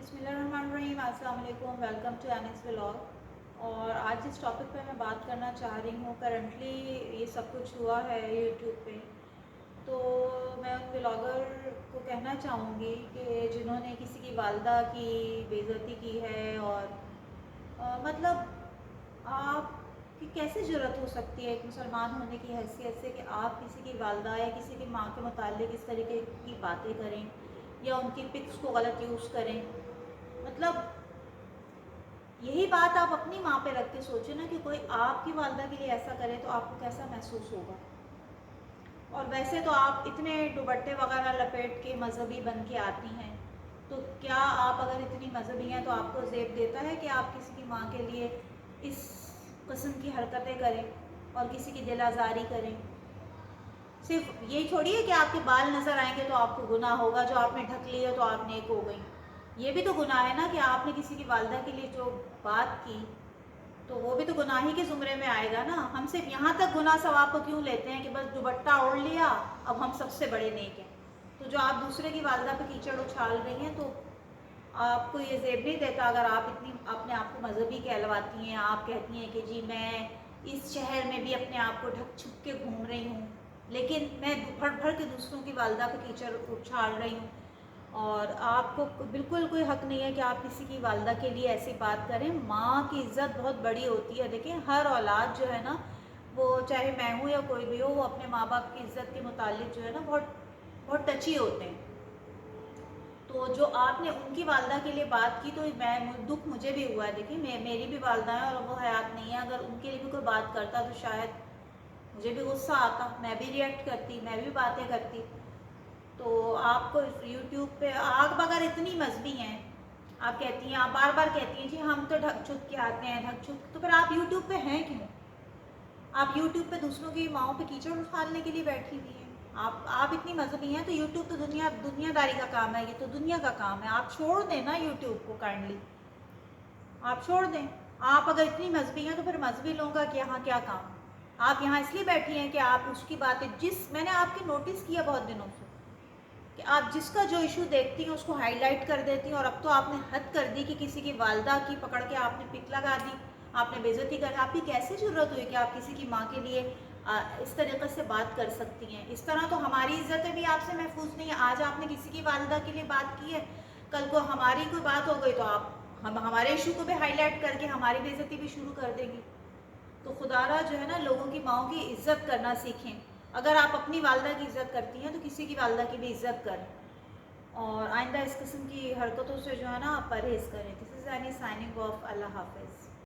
बिस्मिल्लाहिर्रहमानिर्रहीम, अस्सलाम वालेकुम, वेलकम टू एनिस व्लॉग। और आज जिस टॉपिक पे मैं बात करना चाह रही हूँ, करंटली ये सब कुछ हुआ है यूट्यूब पे, तो मैं उन व्लॉगर को कहना चाहूँगी कि जिन्होंने किसी की वालदा की बेइज्जती की है और मतलब आपकी कैसे ज़रूरत हो सकती है एक मुसलमान होने की हैसियत से कि आप किसी की वालदा या किसी की माँ के मुताल्लिक इस तरीके की बातें करें या उनकी पिक्स को गलत यूज़ करें। मतलब यही बात आप अपनी माँ पे रख के सोचो ना कि कोई आपकी वालदा के लिए ऐसा करे तो आपको कैसा महसूस होगा। और वैसे तो आप इतने दुपट्टे वगैरह लपेट के मजहबी बन के आती हैं, तो क्या आप अगर इतनी मजहबी हैं तो आपको ज़ेब देता है कि आप किसी की माँ के लिए इस किस्म की हरकतें करें और किसी की दिल आज़ारी करें। सिर्फ यही थोड़ी है कि आपके बाल नज़र आएंगे तो आपको गुनाह होगा, जो आपने ढक लिया तो आप नेक हो गई। ये भी तो गुनाह है ना कि आपने किसी की वालदा के लिए जो बात की, तो वो भी तो गुनाह ही के ज़ुमरे में आएगा ना। हम सिर्फ यहाँ तक गुनाह सवाब को क्यों लेते हैं कि बस दुपट्टा ओढ़ लिया, अब हम सबसे बड़े नेक हैं। तो जो आप दूसरे की वालदा पे कीचड़ उछाल रही हैं, तो आपको ये ज़ेब नहीं देता अगर आप इतनी अपने आप को मजहबी कहलवाती हैं। आप कहती हैं कि जी मैं इस शहर में भी अपने आप को ढक छुप के घूम रही हूँ, लेकिन मैं भर भर के दूसरों की वालदा पे कीचड़ उछाल रही हूँ। और आपको बिल्कुल कोई हक नहीं है कि आप किसी की वालदा के लिए ऐसी बात करें। माँ की इज़्ज़त बहुत बड़ी होती है। देखिए, हर औलाद जो है ना, वो चाहे मैं हूँ या कोई भी हो, वो अपने माँ बाप की इज़्ज़त के मुतालिक जो है ना बहुत बहुत टची होते हैं। तो जो आपने उनकी वालदा के लिए बात की, तो मैं दुख मुझे भी हुआ है। देखिए, मेरी भी वालदा है और वो हयात नहीं है। अगर उनके लिए भी कोई बात करता तो शायद मुझे भी गुस्सा आता, मैं भी रिएक्ट करती, मैं भी बातें करती। तो आपको यूट्यूब पे आप अगर इतनी मजबी हैं, आप कहती हैं, आप बार बार कहती हैं जी हम तो ढक छुप के आते हैं, ढक छुप, तो फिर आप यूट्यूब पे हैं क्यों? आप यूट्यूब पे दूसरों की माओं पे कीचड़ उछालने के लिए बैठी हुई हैं। आप इतनी मजहबी हैं तो यूट्यूब तो दुनियादारी का काम है, ये तो दुनिया का काम है। आप छोड़ दें ना यूट्यूब को, काइंडली आप छोड़ दें। आप अगर इतनी मजहबी हैं तो फिर मजहबी लोगों का यहाँ क्या काम? आप यहाँ इसलिए बैठी हैं कि आप उसकी बातें, मैंने आपकी नोटिस किया बहुत दिनों से कि आप जिसका जो इशू देखती हैं उसको हाईलाइट कर देती हैं। और अब तो आपने हद कर दी कि किसी की वालदा की पकड़ के आपने पिक लगा दी, आपने बेइज्जती कर। आपकी कैसे ज़रूरत हुई कि आप किसी की माँ के लिए इस तरीके से बात कर सकती हैं? इस तरह तो हमारी इज्जतें भी आपसे महफूज नहीं है। आज आपने किसी की वालदा के लिए बात की है, कल को हमारी कोई बात हो गई तो आप हम हमारे इशू को भी हाईलाइट करके हमारी बेइज्जती भी शुरू कर देंगी। तो खुदारा जो है ना, लोगों की माओं की इज्जत करना सीखें। अगर आप अपनी वालदा की इज़्ज़त करती हैं तो किसी की वालदा की भी इज़्ज़त करें, और आइंदा इस किस्म की हरकतों से जो है ना आप परहेज़ करें। This is Annie signing off. अल्लाह हाफ़िज़।